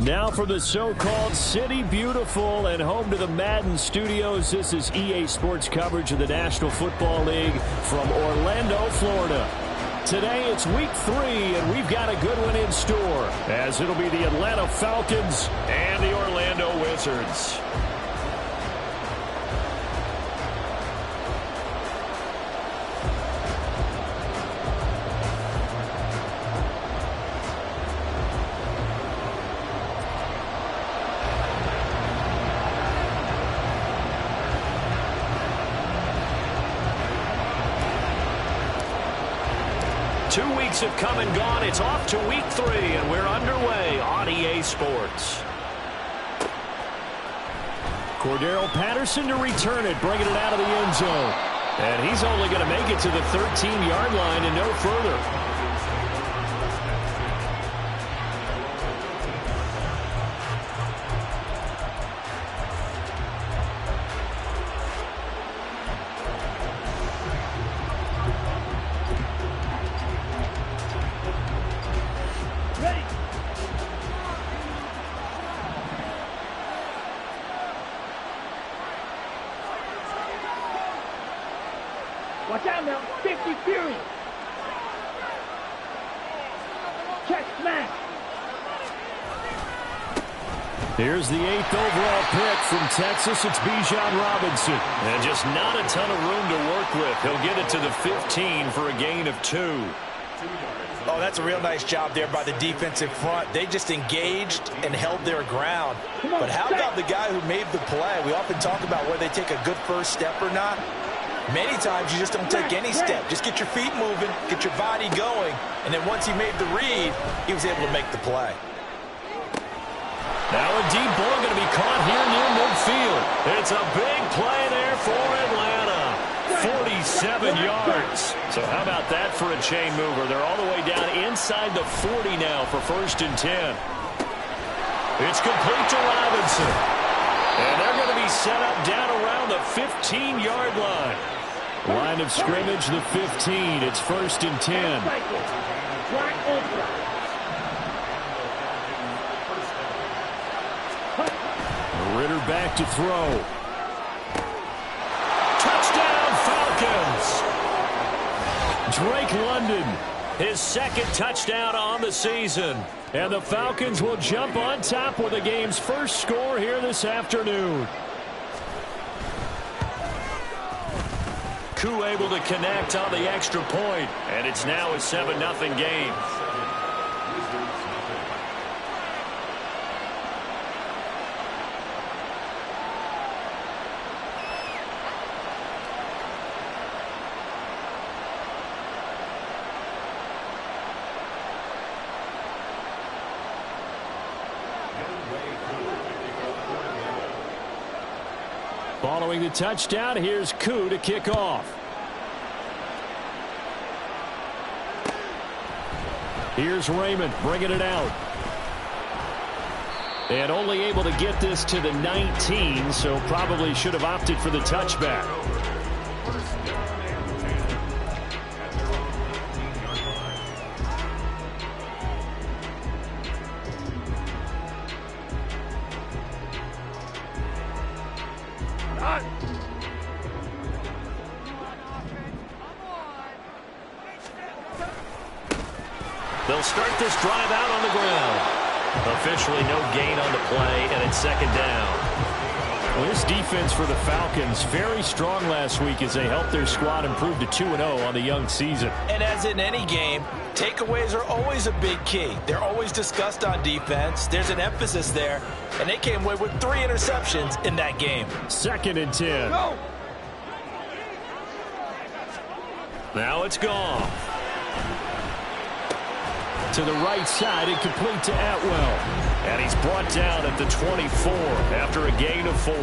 Now for the so-called City Beautiful and home to the Madden studios. This is EA Sports coverage of the National Football League from Orlando, Florida. Today it's week 3, and we've got a good one in store, as it'll be the Atlanta Falcons and the Orlando Wizards. Have come and gone. It's off to week 3, and we're underway on EA Sports. Cordero Patterson to return it, bringing it out of the end zone. And he's only going to make it to the 13-yard line and no further. Watch out now, 50 Fury. Check smash. Here's the 8th overall pick from Texas. It's Bijan Robinson. And just not a ton of room to work with. He'll get it to the 15 for a gain of 2. Oh, that's a real nice job there by the defensive front. They just engaged and held their ground. But how about the guy who made the play? We often talk about whether they take a good first step or not. Many times you just don't take any step. Just get your feet moving, get your body going, and then once he made the read, he was able to make the play. Now a deep ball going to be caught here near midfield. It's a big play there for Atlanta. 47 yards. So how about that for a chain mover? They're all the way down inside the 40 now for 1st and 10. It's complete to Robinson. And they're going to be set up down around the 15-yard line. Line of scrimmage, the 15. It's 1st and 10. Ritter back to throw. Touchdown, Falcons! Drake London, his 2nd touchdown on the season. And the Falcons will jump on top with the game's first score here this afternoon. Koo able to connect on the extra point, and it's now a 7-0 game. Following the touchdown, here's Koo to kick off. Here's Raymond bringing it out. And only able to get this to the 19, so probably should have opted for the touchback. They'll start this drive out on the ground. Officially no gain on the play, and it's 2nd down. Well, this defense for the Falcons, very strong last week as they helped their squad improve to 2-0 on the young season. And as in any game, takeaways are always a big key. They're always discussed on defense. There's an emphasis there, and they came away with 3 interceptions in that game. 2nd and 10. Go! Now it's gone. To the right side and complete to Atwell. And he's brought down at the 24 after a gain of 4.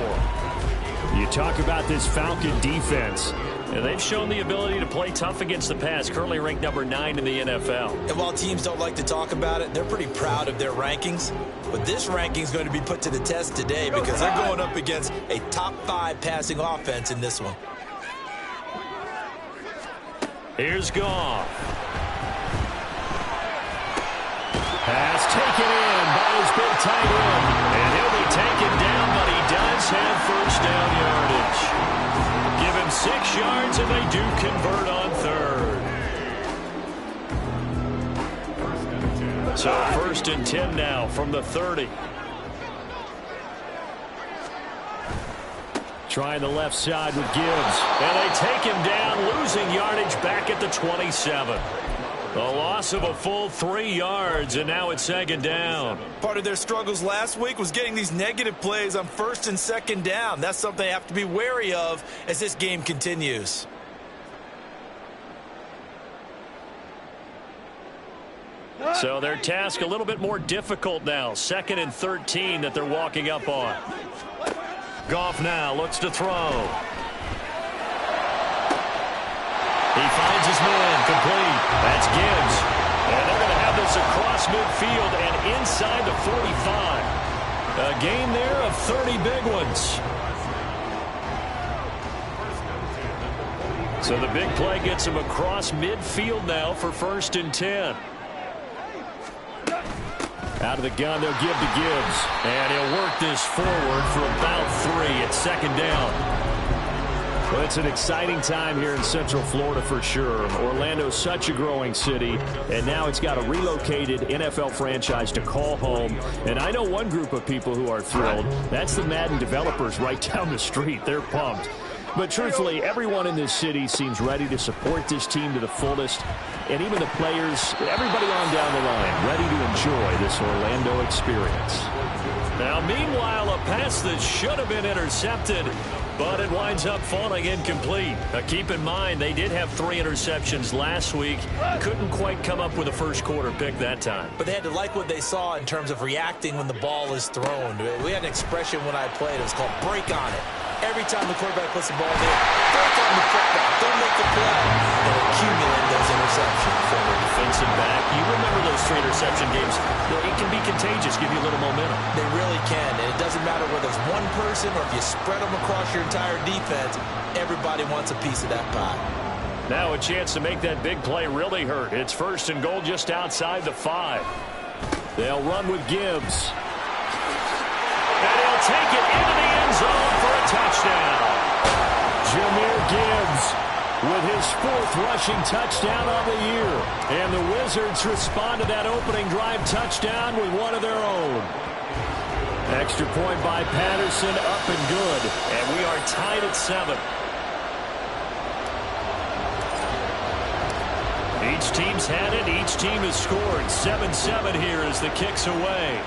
You talk about this Falcon defense. And they've shown the ability to play tough against the pass, currently ranked number 9 in the NFL. And while teams don't like to talk about it, they're pretty proud of their rankings. But this ranking is going to be put to the test today because they're going up against a top 5 passing offense in this one. Here's Goff. Pass taken in by has been tight end. And he'll be taken down, but he does have first down yardage. Give him 6 yards, and they do convert on third. So 1st and 10 now from the 30. Trying the left side with Gibbs. And they take him down, losing yardage back at the 27. A loss of a full 3 yards, and now it's 2nd down. Part of their struggles last week was getting these negative plays on 1st and 2nd down. That's something they have to be wary of as this game continues. So their task a little bit more difficult now. 2nd and 13 that they're walking up on. Goff now looks to throw. He finds his man complete. That's Gibbs. And they're going to have this across midfield and inside the 45. A gain there of 30 big ones. So the big play gets him across midfield now for 1st and 10. Out of the gun, they'll give to Gibbs. And he'll work this forward for about 3 at 2nd down. Well, it's an exciting time here in Central Florida for sure. Orlando's such a growing city, and now it's got a relocated NFL franchise to call home. And I know one group of people who are thrilled. That's the Madden developers right down the street. They're pumped. But truthfully, everyone in this city seems ready to support this team to the fullest. And even the players, everybody on down the line, ready to enjoy this Orlando experience. Now, meanwhile, a pass that should have been intercepted, but it winds up falling incomplete. Now, keep in mind, they did have 3 interceptions last week. Couldn't quite come up with a first quarter pick that time. But they had to like what they saw in terms of reacting when the ball is thrown. We had an expression when I played. It was called break on it. Every time the quarterback puts the ball there, break on the football. Don't make the play. And accumulate those interceptions. Former defensive back. You remember those 3 interception games. It can be contagious, give you a little momentum. They really can. And it doesn't matter whether it's one person or if you spread them across your entire defense, everybody wants a piece of that pie. Now a chance to make that big play really hurt. It's 1st and goal just outside the 5. They'll run with Gibbs. And he'll take it into the end zone for a touchdown. Jahmyr Gibbs with his 4th rushing touchdown on the year. And the Wizards respond to that opening drive touchdown with one of their own. Extra point by Patterson, up and good. And we are tied at 7. Each team's had it. Each team has scored. 7-7 here as the kick's away.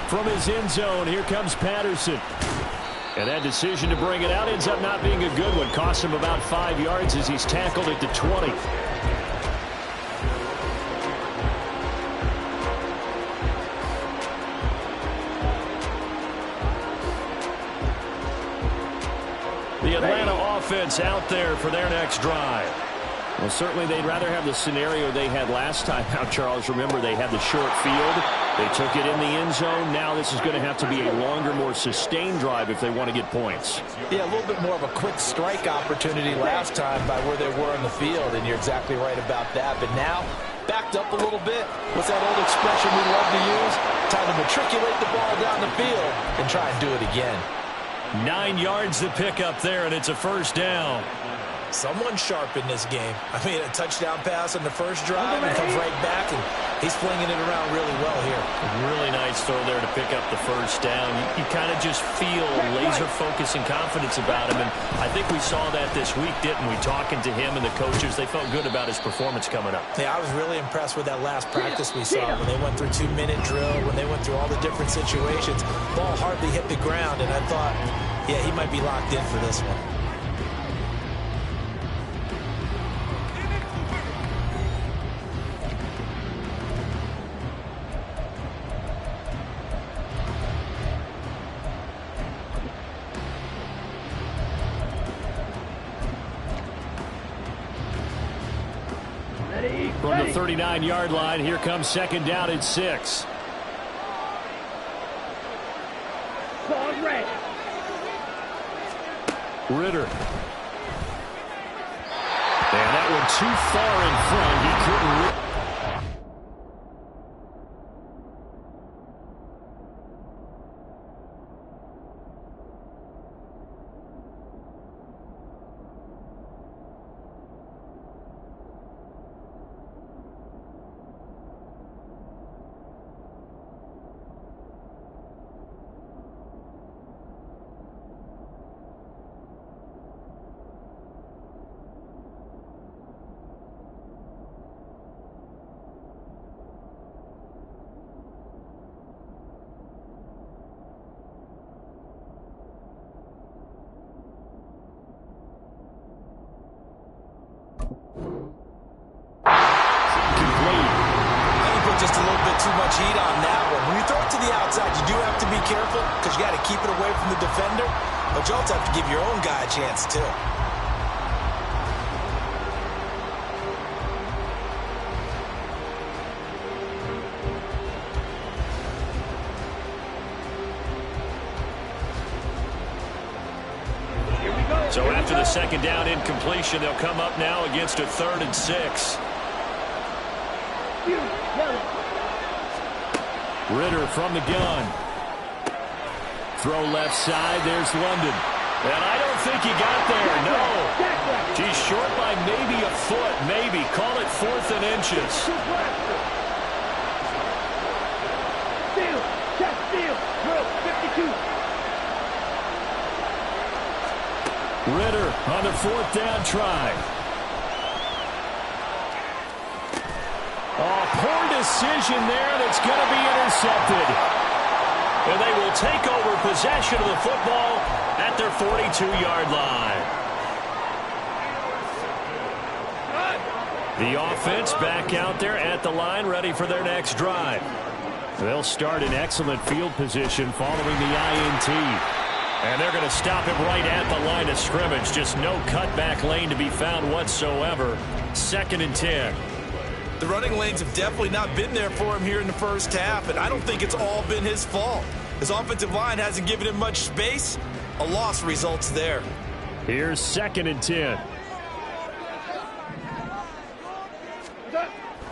From his end zone, here comes Patterson. And that decision to bring it out ends up not being a good one. Costs him about 5 yards as he's tackled at the 20. The Atlanta offense out there for their next drive. Well, certainly they'd rather have the scenario they had last time out, Charles. Remember, they had the short field. They took it in the end zone. Now this is going to have to be a longer, more sustained drive if they want to get points. Yeah, a little bit more of a quick strike opportunity last time by where they were in the field, and you're exactly right about that. But now, backed up a little bit. What's that old expression we love to use? Time to matriculate the ball down the field and try and do it again. 9 yards to pick up there, and it's a 1st down. Someone sharp in this game. I mean, a touchdown pass on the first drive and comes right back, and he's flinging it around really well here. Really nice throw there to pick up the 1st down. You kind of just feel laser focus and confidence about him, and I think we saw that this week, didn't we? Talking to him and the coaches, they felt good about his performance coming up. Yeah, I was really impressed with that last practice we saw when they went through 2-minute drill, when they went through all the different situations. Ball hardly hit the ground, and I thought, yeah, he might be locked in for this one. From the 39-yard line, here comes 2nd down and 6. Ritter. And that one too far in front. He couldn't. just a little bit too much heat on that one. When you throw it to the outside, you do have to be careful because you got to keep it away from the defender. But you also have to give your own guy a chance, too. So after the second down incompletion, they'll come up now against a 3rd and 6. Ritter from the gun. Throw left side. There's London. And I don't think he got there. No. He's short by maybe a foot. Maybe. Call it 4th and inches. Steal. Check steal. Drill. 52. Ritter on the 4th down try. Oh, poor decision there that's going to be intercepted. And they will take over possession of the football at their 42-yard line. The offense back out there at the line, ready for their next drive. They'll start in excellent field position following the INT. And they're going to stop him right at the line of scrimmage. Just no cutback lane to be found whatsoever. 2nd and 10. The running lanes have definitely not been there for him here in the first half, and I don't think it's all been his fault. His offensive line hasn't given him much space. A loss results there. Here's 2nd and 10.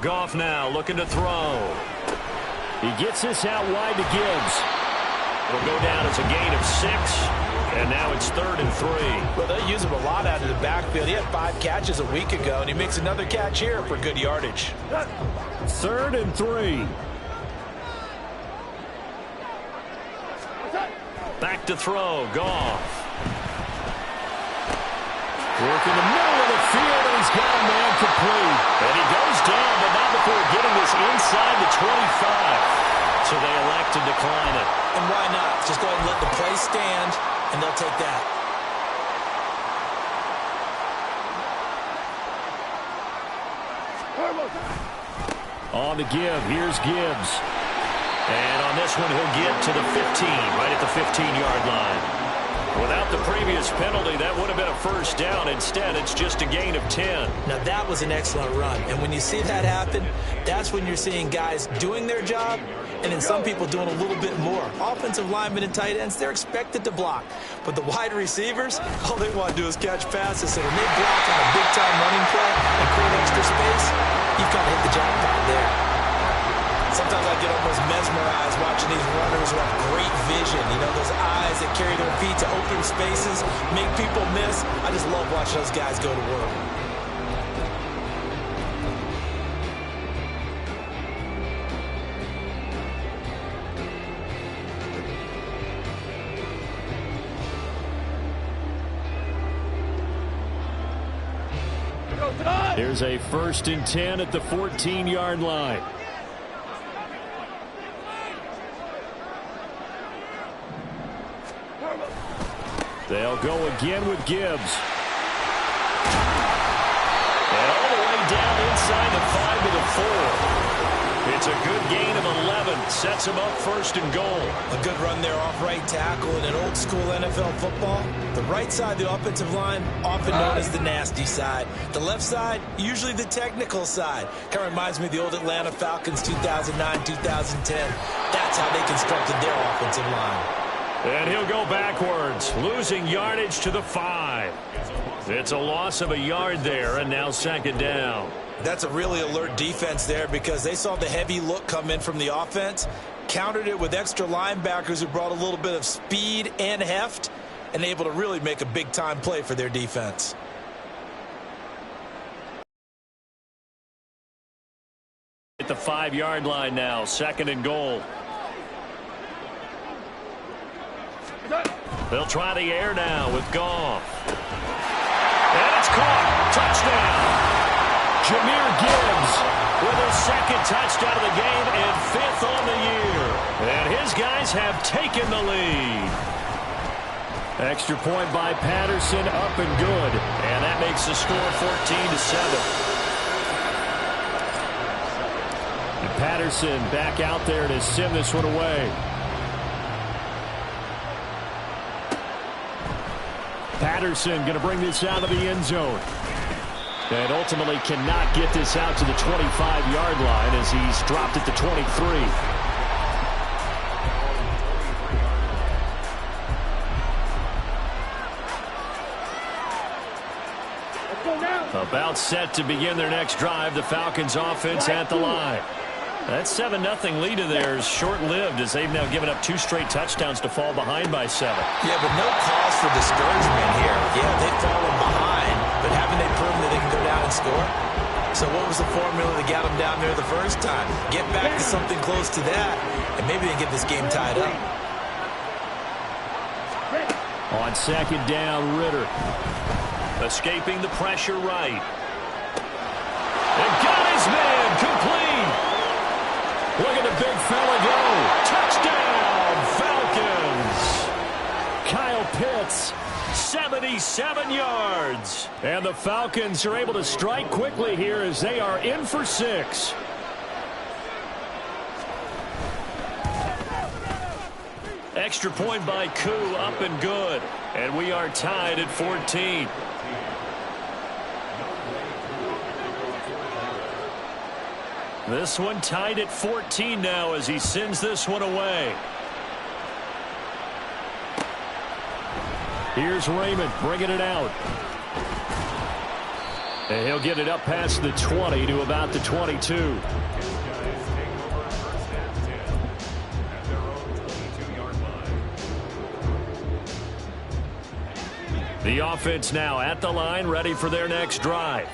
Goff now looking to throw. He gets this out wide to Gibbs. Will go down as a gain of 6, and now it's 3rd and 3. Well, they use him a lot out of the backfield. He had 5 catches a week ago, and he makes another catch here for good yardage. 3rd and 3. Back to throw. Goff. Work in the middle of the field, and he's got a man complete. And he goes down, but not before getting this inside the 25. So they elect to decline it. And why not? Just go ahead and let the play stand, and they'll take that. On the give, here's Gibbs. And on this one, he'll get to the 15, right at the 15-yard line. Without the previous penalty, that would have been a first down. Instead, it's just a gain of 10. Now, that was an excellent run. And when you see that happen, that's when you're seeing guys doing their job and then some people doing a little bit more. Offensive linemen and tight ends, they're expected to block. But the wide receivers, all they want to do is catch passes. So when they block on a big-time running play and create extra space, you've kind of hit the jackpot there. Sometimes I get almost mesmerized watching these runners who have great vision. You know, those eyes that carry their feet to open spaces, make people miss. I just love watching those guys go to work. Here's a 1st and 10 at the 14-yard line. They'll go again with Gibbs. And all the way down inside the 5 to the 4. It's a good gain of 11. Sets him up 1st and goal. A good run there off right tackle in an old school NFL football. The right side of the offensive line, often known as the nasty side. The left side, usually the technical side. Kind of reminds me of the old Atlanta Falcons 2009, 2010. That's how they constructed their offensive line. And he'll go backwards, losing yardage to the 5. It's a loss of a yard there, and now 2nd down. That's a really alert defense there because they saw the heavy look come in from the offense, countered it with extra linebackers who brought a little bit of speed and heft, and able to really make a big-time play for their defense. At the 5-yard line now, 2nd and goal. They'll try the air now with Goff. And it's caught. Touchdown. Jahmyr Gibbs with his 2nd touchdown of the game and 5th on the year. And his guys have taken the lead. Extra point by Patterson, up and good. And that makes the score 14-7. Patterson back out there to send this one away. Patterson going to bring this out of the end zone. And ultimately cannot get this out to the 25-yard line as he's dropped it to 23. About set to begin their next drive. The Falcons offense at the line. That 7-0 lead of theirs short-lived as they've now given up 2 straight touchdowns to fall behind by 7. Yeah, but no cause for discouragement here. Yeah, they've fallen behind, but haven't they proven that they can go down and score? So what was the formula that got them down there the first time? Get back to something close to that, and maybe they get this game tied up. On second down, Ritter. Escaping the pressure right. And got his man complete. Look at the big fella go. Touchdown, Falcons. Kyle Pitts, 77 yards. And the Falcons are able to strike quickly here as they are in for 6. Extra point by Koo, up and good. And we are tied at 14. This one tied at 14 now as he sends this one away. Here's Raymond bringing it out. And he'll get it up past the 20 to about the 22. The offense now at the line, ready for their next drive.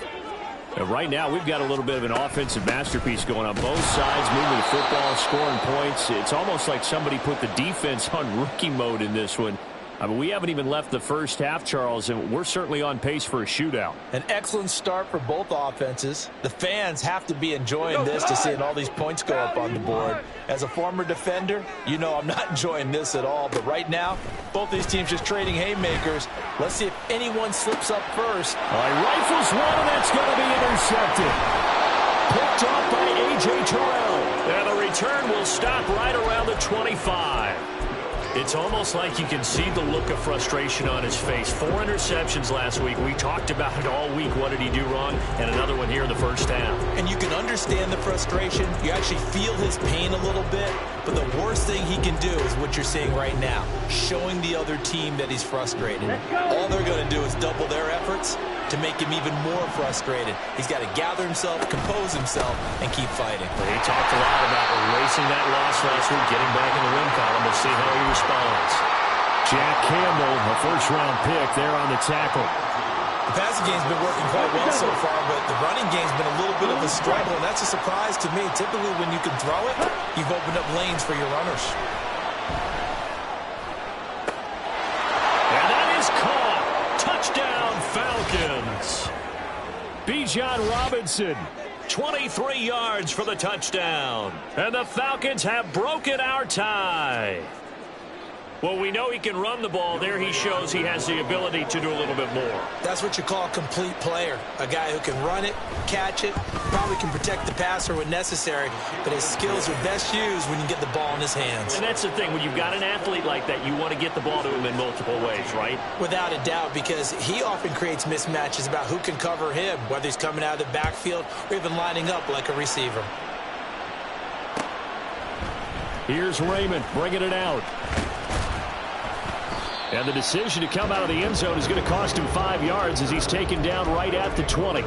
And right now, we've got a little bit of an offensive masterpiece going on both sides, moving the football, scoring points. It's almost like somebody put the defense on rookie mode in this one. I mean, we haven't even left the first half, Charles, and we're certainly on pace for a shootout. An excellent start for both offenses. The fans have to be enjoying this to seeing all these points go up on the board. As a former defender, you know I'm not enjoying this at all. But right now, both these teams just trading haymakers. Let's see if anyone slips up first. Rifles one, and that's going to be intercepted. Picked off by A.J. Terrell. And the return will stop right around the 25. It's almost like you can see the look of frustration on his face. 4 interceptions last week. We talked about it all week. What did he do wrong? And another one here in the first half. And you can understand the frustration. You actually feel his pain a little bit. But the worst thing he can do is what you're seeing right now, showing the other team that he's frustrated. All they're going to do is double their efforts to make him even more frustrated. He's got to gather himself, compose himself, and keep fighting. Well, he talked a lot about erasing that loss last week, getting back in the win column. We'll see how he responds. Jack Campbell, a first-round pick there on the tackle. The passing game's been working quite well so far, but the running game's been a little bit of a struggle, and that's a surprise to me. Typically, when you can throw it, you've opened up lanes for your runners. And that is caught. Touchdown, Falcons. Bijan Robinson, 23 yards for the touchdown. And the Falcons have broken our tie. Well, we know he can run the ball. There he shows he has the ability to do a little bit more. That's what you call a complete player. A guy who can run it, catch it, probably can protect the passer when necessary, but his skills are best used when you get the ball in his hands. And that's the thing. When you've got an athlete like that, you want to get the ball to him in multiple ways, right? Without a doubt, because he often creates mismatches about who can cover him, whether he's coming out of the backfield or even lining up like a receiver. Here's Raymond bringing it out. And the decision to come out of the end zone is going to cost him 5 yards as he's taken down right at the 20.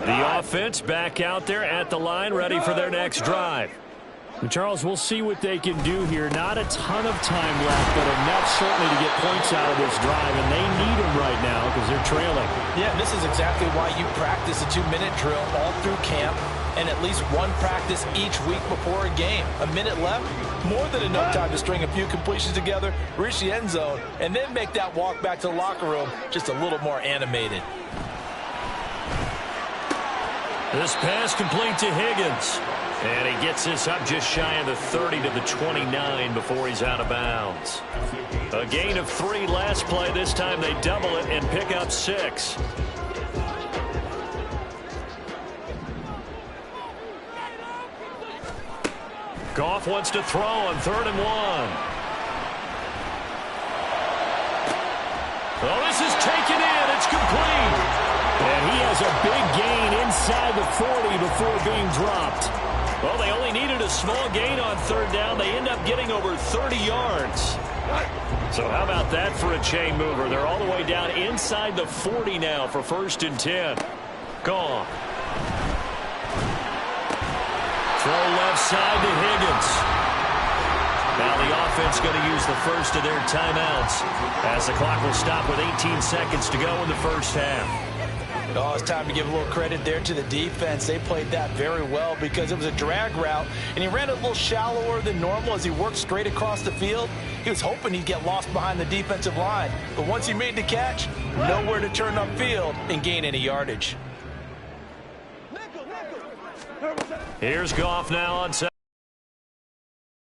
The offense back out there at the line, ready for their next drive. Charles, we'll see what they can do here. Not a ton of time left, but enough certainly to get points out of this drive, and they need them right now because they're trailing. Yeah, this is exactly why you practice a 2-minute drill all through camp and at least one practice each week before a game. A minute left, more than enough time to string a few completions together, reach the end zone, and then make that walk back to the locker room just a little more animated. This pass complete to Higgins. And he gets this up just shy of the 30 to the 29 before he's out of bounds. A gain of 3 last play. This time they double it and pick up 6. Goff wants to throw on 3rd and 1. Oh, this is taken in. It's complete. And he has a big gain inside the 40 before being dropped. Well, they only needed a small gain on 3rd down. They end up getting over 30 yards. So how about that for a chain mover? They're all the way down inside the 40 now for 1st and 10. Gone. Throw left side to Higgins. Now the offense going to use the first of their timeouts as the clock will stop with 18 seconds to go in the first half. Oh, it's time to give a little credit there to the defense. They played that very well because it was a drag route, and he ran it a little shallower than normal as he worked straight across the field. He was hoping he'd get lost behind the defensive line, but once he made the catch, nowhere to turn upfield and gain any yardage. Here's Goff now on set.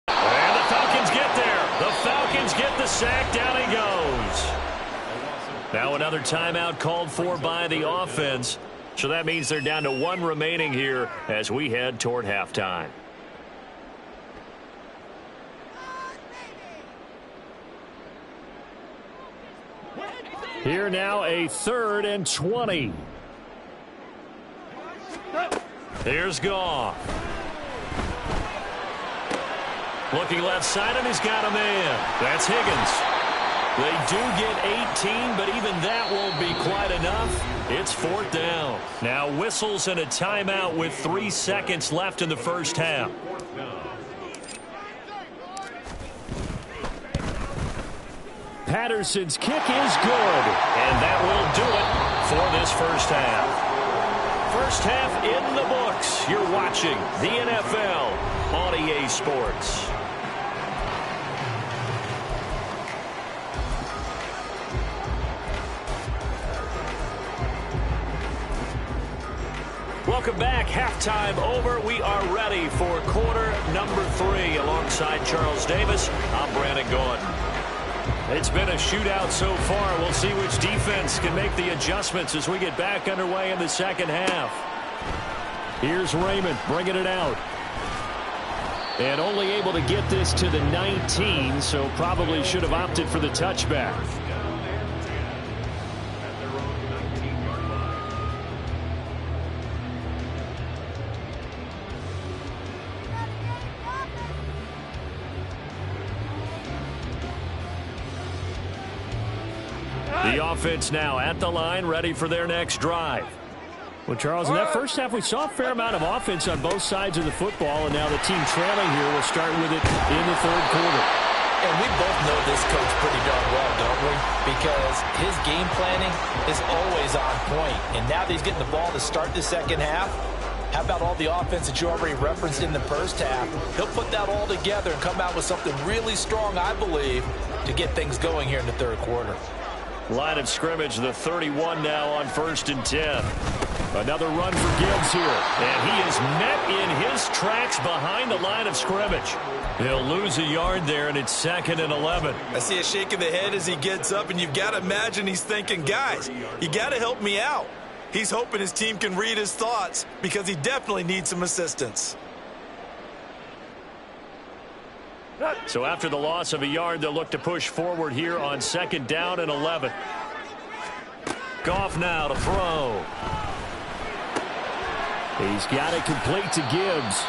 And the Falcons get there. The Falcons get the sack. Down he goes. Now another timeout called for by the offense. So that means they're down to 1 remaining here as we head toward halftime. Here now a 3rd and 20. Here's Goff. Looking left side, and he's got a man. That's Higgins. They do get 18, but even that won't be quite enough. It's 4th down. Now whistles and a timeout with 3 seconds left in the first half. Patterson's kick is good, and that will do it for this first half. First half in the books. You're watching the NFL on EA Sports. Welcome back. Halftime over. We are ready for quarter number 3. Alongside Charles Davis, I'm Brandon Gordon. It's been a shootout so far. We'll see which defense can make the adjustments as we get back underway in the second half. Here's Raymond bringing it out. And only able to get this to the 19, so probably should have opted for the touchback. The offense now at the line, ready for their next drive. Well, Charles, in that first half, we saw a fair amount of offense on both sides of the football, and now the team trailing here will start with it in the 3rd quarter. And we both know this coach pretty darn well, don't we? Because his game planning is always on point. And now that he's getting the ball to start the second half, how about all the offense that you already referenced in the first half? He'll put that all together and come out with something really strong, I believe, to get things going here in the 3rd quarter. Line of scrimmage, the 31 now on 1st and 10. Another run for Gibbs here. And he is met in his tracks behind the line of scrimmage. He'll lose a yard there, and it's 2nd and 11. I see a shake of the head as he gets up, and you've got to imagine he's thinking, guys, you got to help me out. He's hoping his team can read his thoughts because he definitely needs some assistance. So after the loss of a yard, they'll look to push forward here on 2nd down and 11. Goff now to throw. He's got it complete to Gibbs.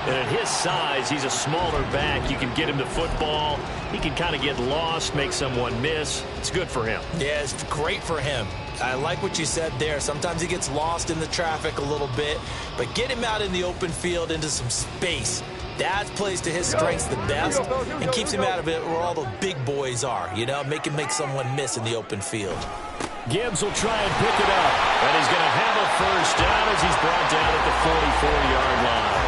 And at his size, he's a smaller back. You can get him the football. He can kind of get lost, make someone miss. It's good for him. Yeah, it's great for him. I like what you said there. Sometimes he gets lost in the traffic a little bit, but get him out in the open field into some space. That plays to his strengths the best and keeps him out of it where all the big boys are, you know, make someone miss in the open field. Gibbs will try and pick it up, and he's going to have a first down as he's brought down at the 44-yard line.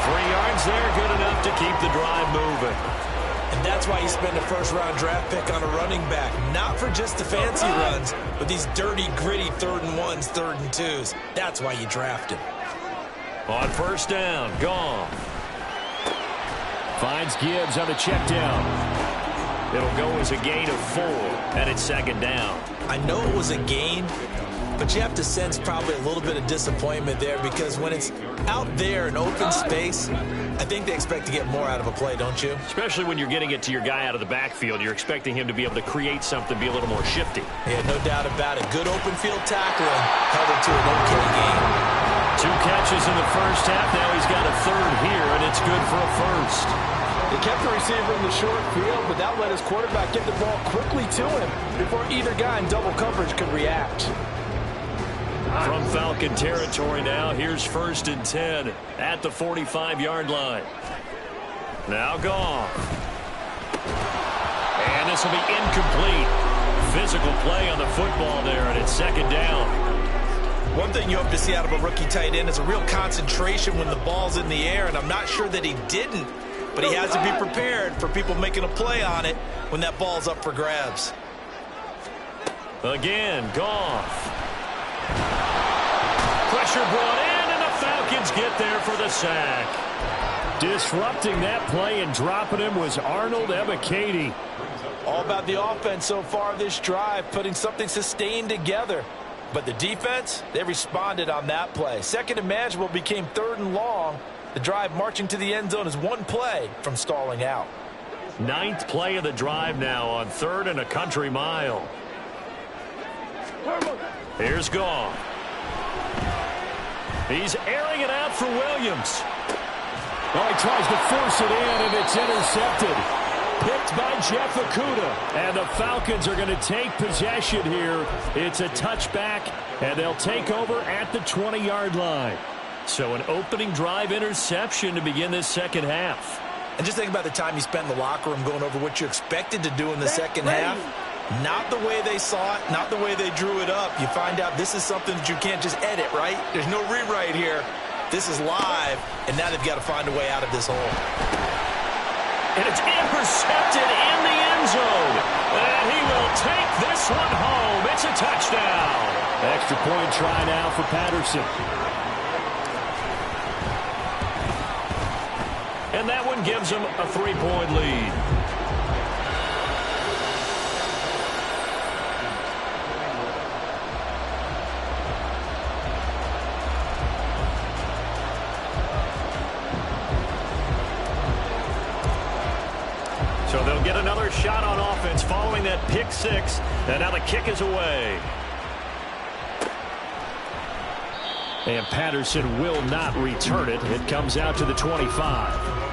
3 yards there, good enough to keep the drive moving. And that's why you spend a first-round draft pick on a running back, not for just the fancy runs, but these dirty, gritty 3rd and 1s, 3rd and 2s. That's why you draft him. On first down, Goff. Finds Gibbs on the check down. It'll go as a gain of 4, and it's second down. I know it was a gain, but you have to sense probably a little bit of disappointment there because when it's out there in open space, I think they expect to get more out of a play, don't you? Especially when you're getting it to your guy out of the backfield. You're expecting him to be able to create something, be a little more shifty. Yeah, no doubt about it. Good open field tackling held it to an okay game. 2 catches in the first half. Now he's got a third here, and it's good for a first. They kept the receiver in the short field, but that let his quarterback get the ball quickly to him before either guy in double coverage could react. From Falcon territory now, here's first and 10 at the 45-yard line. Now Goff. And this will be incomplete. Physical play on the football there, and it's second down. One thing you hope to see out of a rookie tight end is a real concentration when the ball's in the air, and I'm not sure that he didn't, but he has to be prepared for people making a play on it when that ball's up for grabs. Again, Goff. Pressure brought in, and the Falcons get there for the sack. Disrupting that play and dropping him was Arnold Ebiketie. All about the offense so far this drive, putting something sustained together. But the defense, they responded on that play. Second and manageable became third and long. The drive marching to the end zone is one play from stalling out. 9th play of the drive now on 3rd and a country mile. Here's Goff. He's airing it out for Williams. Well, he tries to force it in, and it's intercepted. Picked by Jeff Okudah. And the Falcons are going to take possession here. It's a touchback, and they'll take over at the 20-yard line. So an opening drive interception to begin this second half. And just think about the time you spent in the locker room going over what you expected to do in the second half. Not the way they saw it, not the way they drew it up. You find out this is something that you can't just edit, right? There's no rewrite here. This is live, and now they've got to find a way out of this hole. And it's intercepted in the end zone. And he will take this one home. It's a touchdown. Extra point try now for Patterson. And that one gives him a 3-point lead. So they'll get another shot on offense following that pick 6. And now the kick is away. And Patterson will not return it. It comes out to the 25.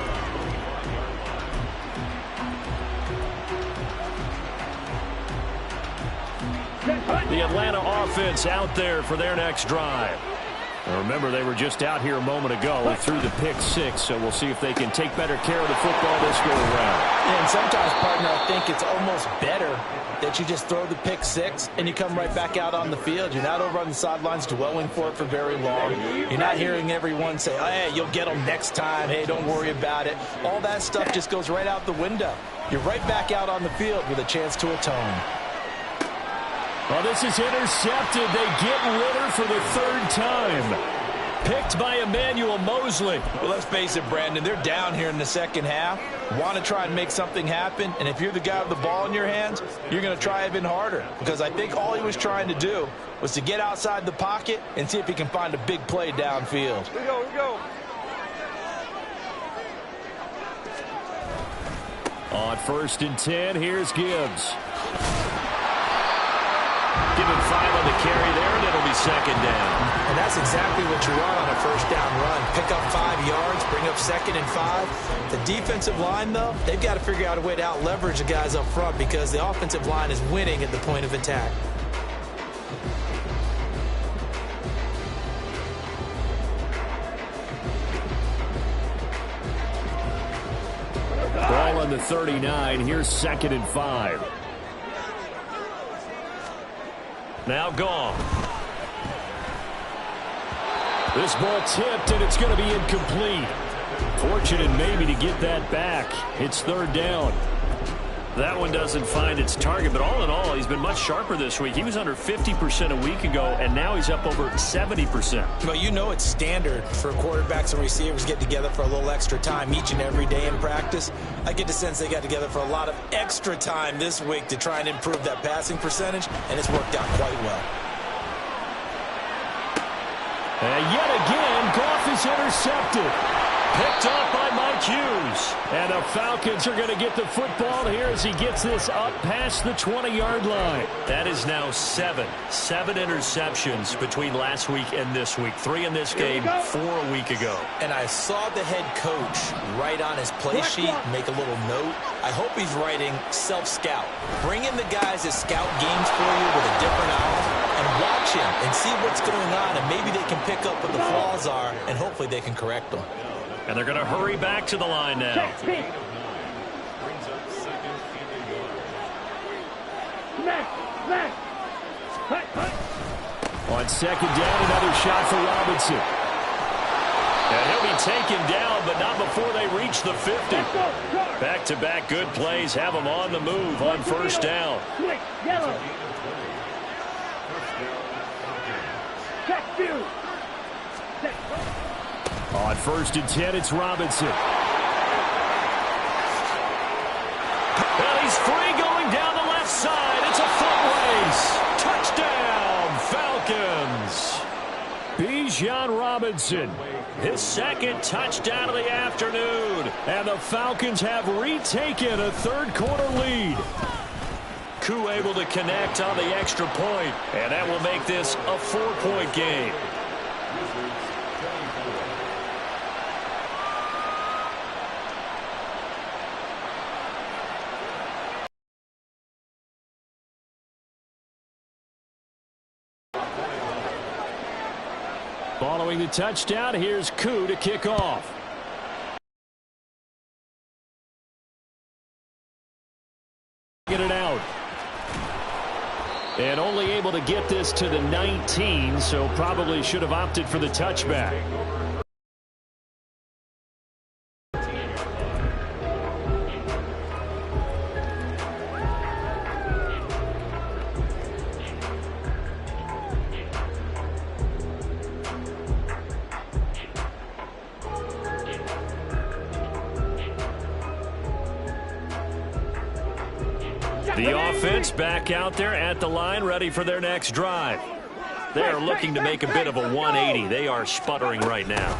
The Atlanta offense out there for their next drive. Now remember, they were just out here a moment ago through the pick 6, so we'll see if they can take better care of the football this go around. And sometimes, partner, I think it's almost better that you just throw the pick 6 and you come right back out on the field. You're not over on the sidelines dwelling for it for very long. You're not hearing everyone say, oh, hey, you'll get them next time. Hey, don't worry about it. All that stuff just goes right out the window. You're right back out on the field with a chance to atone. Well, this is intercepted. They get Ritter for the 3rd time. Picked by Emmanuel Mosley. Well, let's face it, Brandon, they're down here in the second half. Want to try and make something happen, and if you're the guy with the ball in your hands, you're going to try even harder. Because I think all he was trying to do was to get outside the pocket and see if he can find a big play downfield. Here we go, here we go. On 1st and 10, here's Gibbs. Give him 5 on the carry there, and it'll be second down. And that's exactly what you want on a first down run. Pick up 5 yards, bring up 2nd and 5. The defensive line, though, they've got to figure out a way to out-leverage the guys up front because the offensive line is winning at the point of attack. Ball on the 39. Here's 2nd and 5. Now Goff. This ball tipped, and it's going to be incomplete. Fortunate maybe to get that back. It's 3rd down. That one doesn't find its target, but all in all, he's been much sharper this week. He was under 50% a week ago, and now he's up over 70%. Well, you know it's standard for quarterbacks and receivers get together for a little extra time each and every day in practice. I get the sense they got together for a lot of extra time this week to try and improve that passing percentage, and it's worked out quite well. And yet again, Goff is intercepted. Picked off by Mike Hughes. And the Falcons are going to get the football here as he gets this up past the 20-yard line. That is now seven interceptions between last week and this week. 3 in this game, 4 a week ago. And I saw the head coach write on his play sheet, make a little note. I hope he's writing self-scout. Bring in the guys that scout games for you with a different eye and watch him and see what's going on, and maybe they can pick up what the flaws are, and hopefully they can correct them. And they're going to hurry back to the line now. On second down, another shot for Robinson. And he'll be taken down, but not before they reach the 50. Back-to-back good plays have them on the move on first down. On first and 10, it's Robinson. And he's free going down the left side. It's a foot race. Touchdown, Falcons. Bijan Robinson. His second touchdown of the afternoon. And the Falcons have retaken a third-quarter lead. Koo able to connect on the extra point, and that will make this a 4-point game. Following the touchdown, here's Koo to kick off. Get it out. And only able to get this to the 19, so probably should have opted for the touchback. The offense back out there at the line, ready for their next drive. They are looking to make a bit of a 180. They are sputtering right now.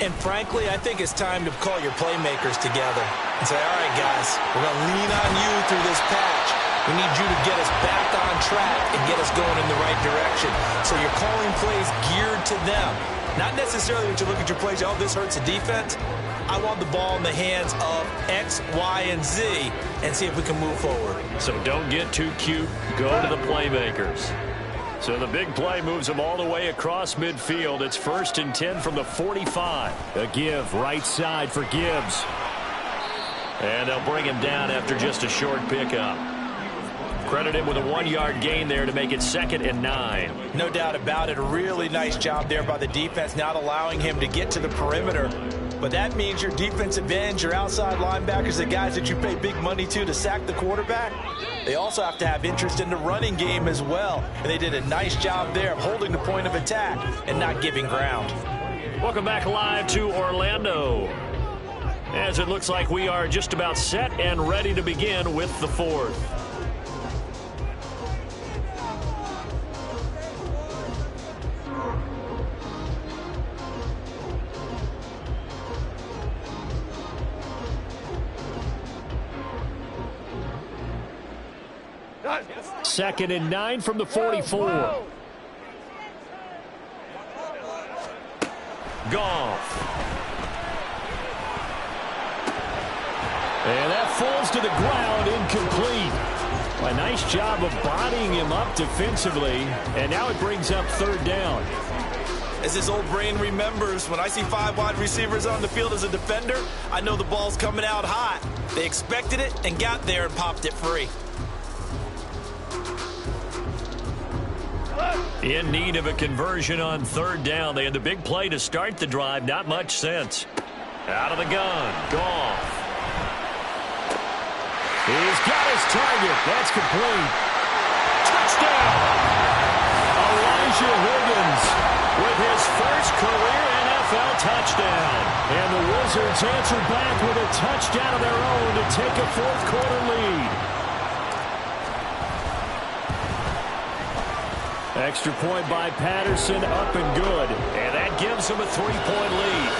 And frankly, I think it's time to call your playmakers together and say, all right, guys, we're going to lean on you through this patch. We need you to get us back on track and get us going in the right direction. So you're calling plays geared to them. Not necessarily when you look at your plays, oh, this hurts the defense. I want the ball in the hands of X, Y, and Z and see if we can move forward. So don't get too cute. Go to the playmakers. So the big play moves them all the way across midfield. It's 1st and 10 from the 45. A give right side for Gibbs. And they'll bring him down after just a short pickup. Credit him with a 1-yard gain there to make it 2nd and 9. No doubt about it. A really nice job there by the defense, not allowing him to get to the perimeter. But that means your defensive ends, your outside linebackers, the guys that you pay big money to sack the quarterback, they also have to have interest in the running game as well. And they did a nice job there of holding the point of attack and not giving ground. Welcome back live to Orlando, as it looks like we are just about set and ready to begin with the 4th. Second and 9 from the 44. Goff. And that falls to the ground, incomplete. A nice job of bodying him up defensively, and now it brings up 3rd down. As his old brain remembers, when I see 5 wide receivers on the field as a defender, I know the ball's coming out hot. They expected it and got there and popped it free. In need of a conversion on 3rd down. They had the big play to start the drive. Not much sense. Out of the gun. Goff. He's got his target. That's complete. Touchdown! Elijah Higgins with his first career NFL touchdown. And the Wizards answer back with a touchdown of their own to take a fourth-quarter lead. Extra point by Patterson, up and good. And that gives them a 3-point lead.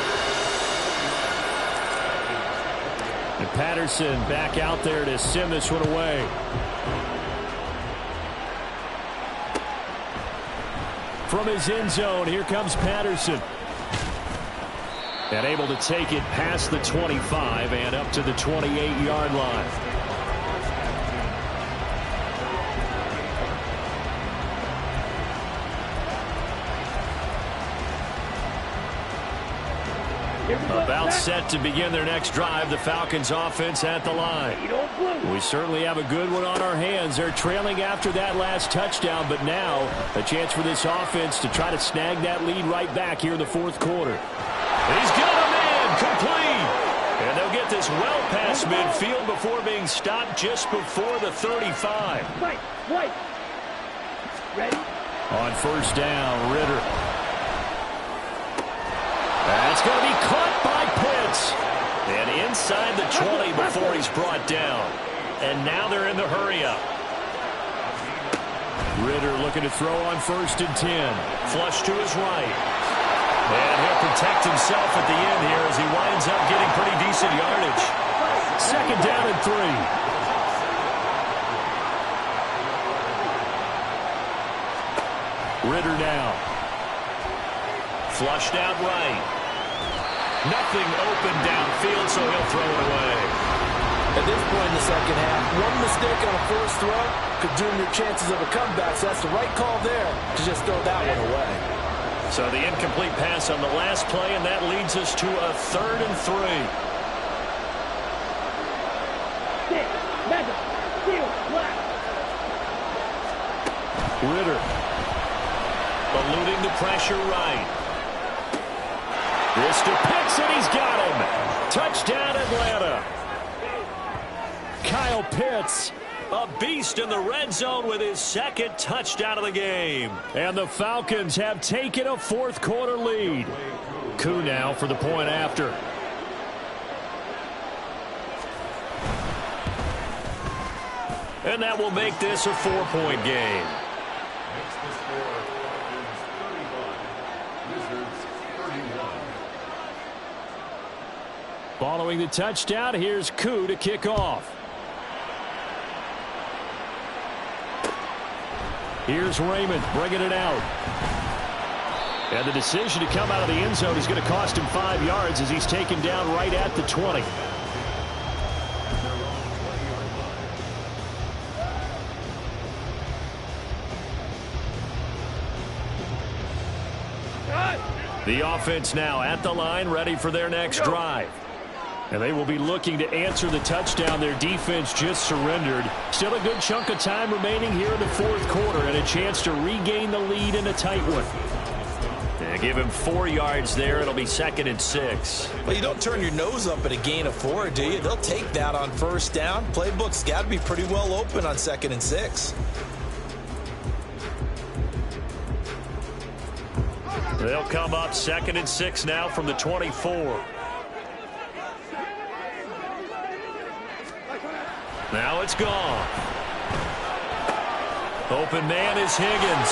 And Patterson back out there to send this one away. From his end zone, here comes Patterson. And able to take it past the 25 and up to the 28-yard line. About set to begin their next drive, the Falcons offense at the line. We certainly have a good one on our hands. They're trailing after that last touchdown, but now a chance for this offense to try to snag that lead right back here in the fourth quarter. He's got a man complete. And they'll get this well past midfield before being stopped just before the 35. Right. Ready? On first down, Ritter. That's going to be caught by Pitts. And inside the 20 before he's brought down. And now they're in the hurry-up. Ritter looking to throw on first and 10. Flush to his right. And he'll protect himself at the end here as he winds up getting pretty decent yardage. Second down and 3. Ritter now. Flushed out right. Nothing open downfield, so he'll throw it away. At this point in the second half, one mistake on a first throw could doom your chances of a comeback, so that's the right call there to just throw that one away. So the incomplete pass on the last play, and that leads us to a 3rd and 3. Ritter. Eluding the pressure right. This to Pitts, and he's got him. Touchdown, Atlanta. Kyle Pitts. A beast in the red zone with his second touchdown of the game. And the Falcons have taken a fourth-quarter lead. Koo now for the point after. And that will make this a 4-point game. Following the touchdown, here's Koo to kick off. Here's Raymond bringing it out. And the decision to come out of the end zone is going to cost him 5 yards as he's taken down right at the 20. The offense now at the line, ready for their next drive. And they will be looking to answer the touchdown their defense just surrendered. Still a good chunk of time remaining here in the fourth quarter and a chance to regain the lead in a tight one. They give him 4 yards there. It'll be 2nd and 6. Well, you don't turn your nose up at a gain of 4, do you? They'll take that on first down. Playbook's got to be pretty well open on 2nd and 6. They'll come up 2nd and 6 now from the 24. Now it's gone. Open man is Higgins.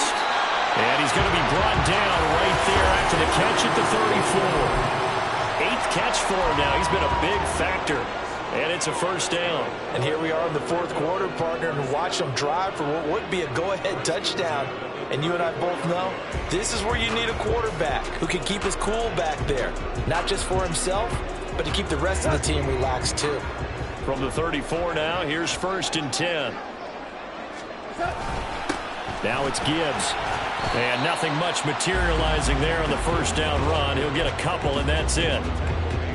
And he's going to be brought down right there after the catch at the 34. 8th catch for him now. He's been a big factor. And it's a first down. And here we are in the fourth quarter, partner, and watch them drive for what would be a go-ahead touchdown. And you and I both know this is where you need a quarterback who can keep his cool back there. Not just for himself, but to keep the rest of the team relaxed too. From the 34 now, here's 1st and 10. Now it's Gibbs. And nothing much materializing there on the first down run. He'll get a couple, and that's it.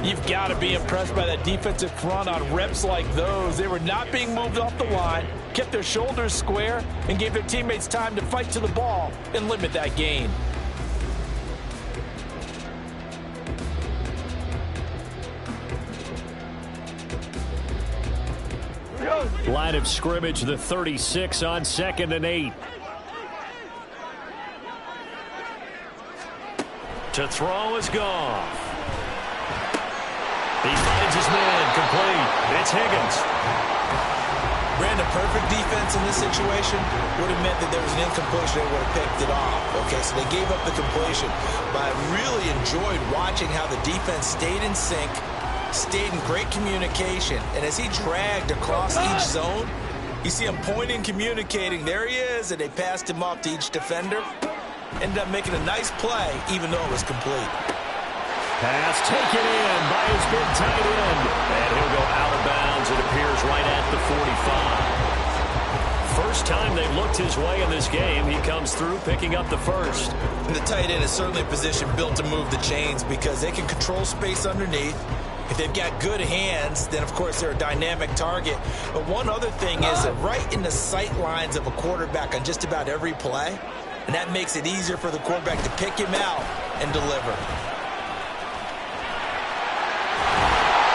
You've got to be impressed by that defensive front on reps like those. They were not being moved off the line, kept their shoulders square, and gave their teammates time to fight to the ball and limit that gain. Go. Line of scrimmage, the 36 on 2nd and 8. To throw is Goff. He finds his man, complete. It's Higgins. Brandon, perfect defense in this situation would have meant that there was an incompletion. They would have picked it off. Okay, so they gave up the completion. But I really enjoyed watching how the defense stayed in sync, stayed in great communication. And as he dragged across each zone, you see him pointing, communicating. There he is, and they passed him off to each defender. Ended up making a nice play, even though it was complete. Pass taken in by his big tight end. And he'll go out of bounds. It appears right at the 45. First time they've looked his way in this game. He comes through picking up the first. And the tight end is certainly a position built to move the chains because they can control space underneath. If they've got good hands, then, of course, they're a dynamic target. But one other thing is that right in the sight lines of a quarterback on just about every play, and that makes it easier for the quarterback to pick him out and deliver.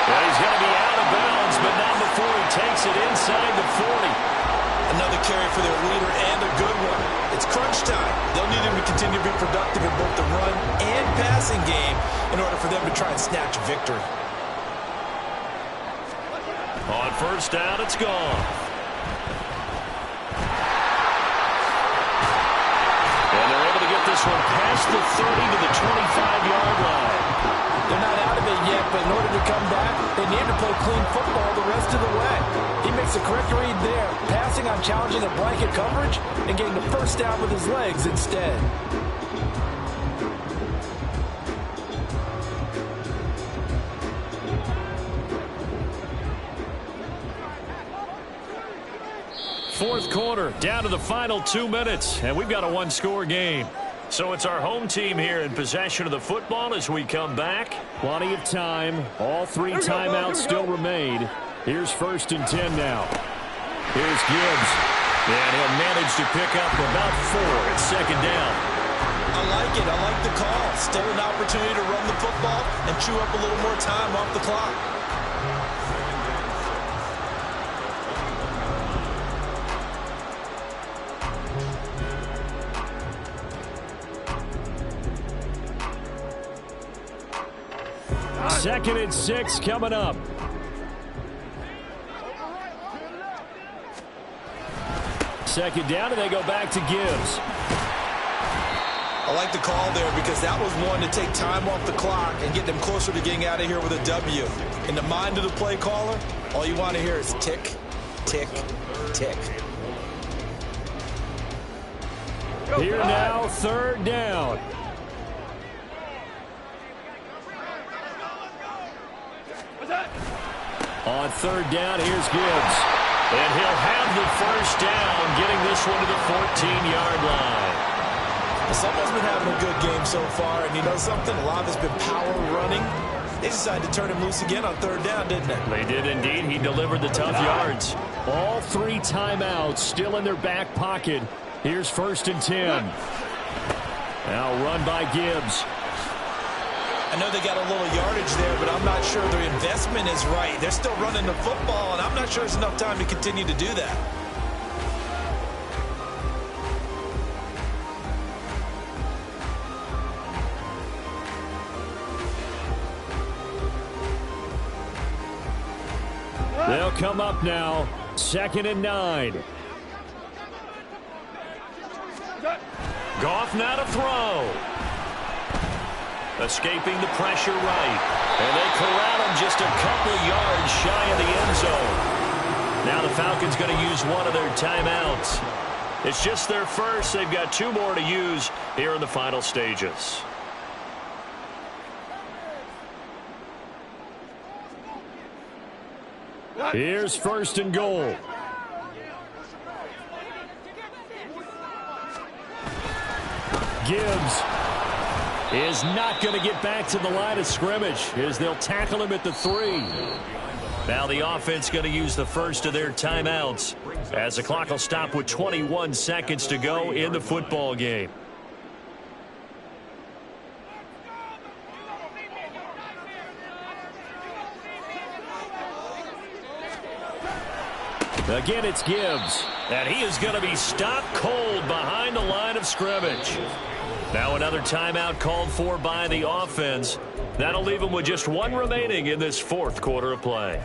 Well, he's going to be out of bounds, but not before he takes it inside the 40. Another carry for their leader and a good one. It's crunch time. They'll need him to continue to be productive in both the run and passing game in order for them to try and snatch a victory. On first down, it's gone. And they're able to get this one past the 30 to the 25-yard line. They're not out of it yet, but in order to come back, they need to play clean football the rest of the way. He makes a correct read there, passing on challenging a blanket coverage and getting the first down with his legs instead. Fourth quarter, down to the final 2 minutes, and we've got a one-score game. So it's our home team here in possession of the football as we come back. Plenty of time. All three timeouts still remain. Here's 1st and 10 now. Here's Gibbs. And he'll manage to pick up about 4 at 2nd down. I like it. I like the call. Still an opportunity to run the football and chew up a little more time off the clock. Second and 6 coming up. Second down, and they go back to Gibbs. I like the call there because that was one to take time off the clock and get them closer to getting out of here with a W. In the mind of the play caller, all you want to hear is tick, tick, tick. Here now, 3rd down. On 3rd down, here's Gibbs. And he'll have the first down, getting this one to the 14-yard line. Someone's been having a good game so far, and you know something? A lot of it's been power running. They decided to turn him loose again on 3rd down, didn't they? They did indeed. He delivered the tough yards. All 3 timeouts still in their back pocket. Here's 1st and 10. Now run by Gibbs. I know they got a little yardage there, but I'm not sure their investment is right. They're still running the football, and I'm not sure there's enough time to continue to do that. They'll come up now. 2nd and 9. Goff now to throw. Escaping the pressure right. And they corral him just a couple yards shy of the end zone. Now the Falcons going to use one of their timeouts. It's just their first. They've got 2 more to use here in the final stages. Here's 1st and goal. Gibbs is not going to get back to the line of scrimmage as they'll tackle him at the 3. Now the offense going to use the first of their timeouts as the clock will stop with 21 seconds to go in the football game. Again, it's Gibbs. And he is going to be stopped cold behind the line of scrimmage. Now another timeout called for by the offense. That'll leave them with just one remaining in this fourth quarter of play.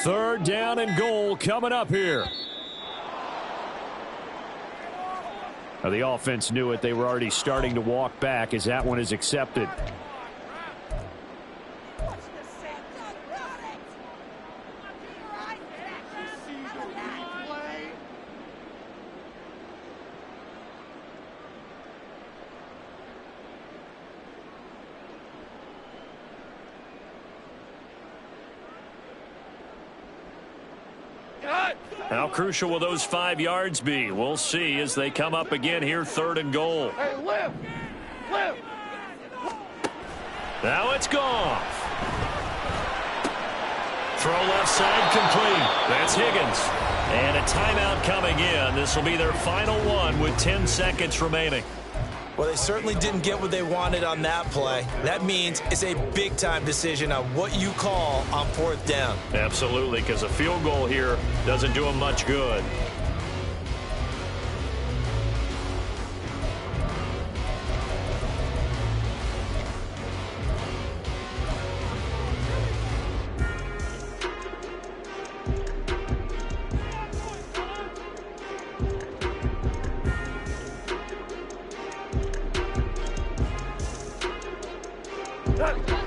Third down and goal coming up here. Now the offense knew it. They were already starting to walk back as that one is accepted. How crucial will those 5 yards be? We'll see as they come up again here, third and goal. Hey, lift! Lift! Now it's gone. Throw left side complete. That's Higgins. And a timeout coming in. This will be their final one with 10 seconds remaining. Well, they certainly didn't get what they wanted on that play. That means it's a big-time decision on what you call on fourth down. Absolutely, because a field goal here doesn't do them much good.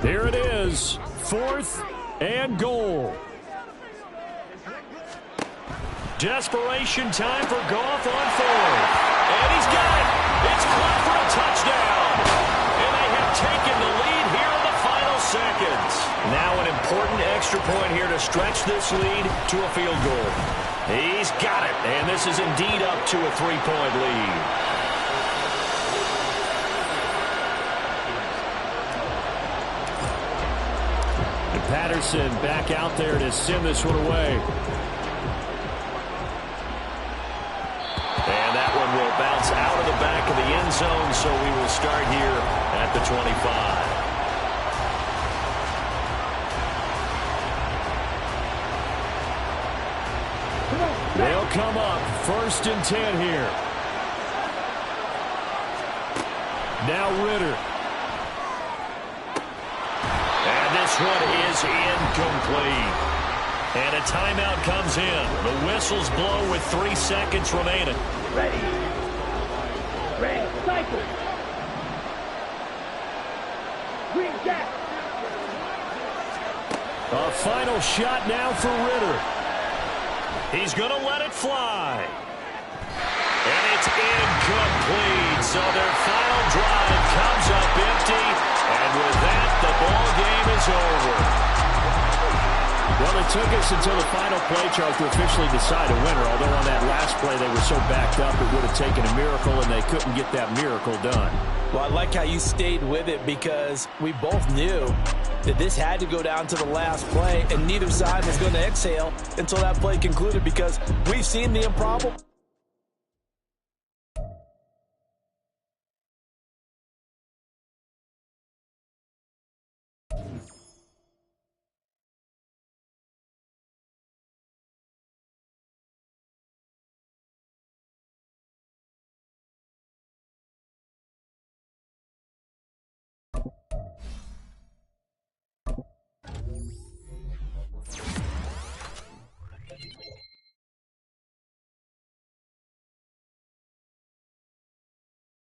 Here it is, fourth and goal. Desperation time for Goff on fourth. And he's got it. It's caught for a touchdown. And they have taken the lead here in the final seconds. Now an important extra point here to stretch this lead to a field goal. He's got it. And this is indeed up to a 3-point lead. Patterson back out there to send this one away. And that one will bounce out of the back of the end zone, so we will start here at the 25. They'll come up first and 10 here. Now Ritter. This one is incomplete. And a timeout comes in. The whistles blow with 3 seconds remaining. Ready. Ready. Cycle. Green jack. A final shot now for Ritter. He's going to let it fly. And it's incomplete. So their final drive comes up empty. And with that, the ball game is over. Well, it took us until the final play, Charles, to officially decide a winner. Although on that last play they were so backed up, it would have taken a miracle, and they couldn't get that miracle done. Well, I like how you stayed with it because we both knew that this had to go down to the last play, and neither side was going to exhale until that play concluded because we've seen the improbable.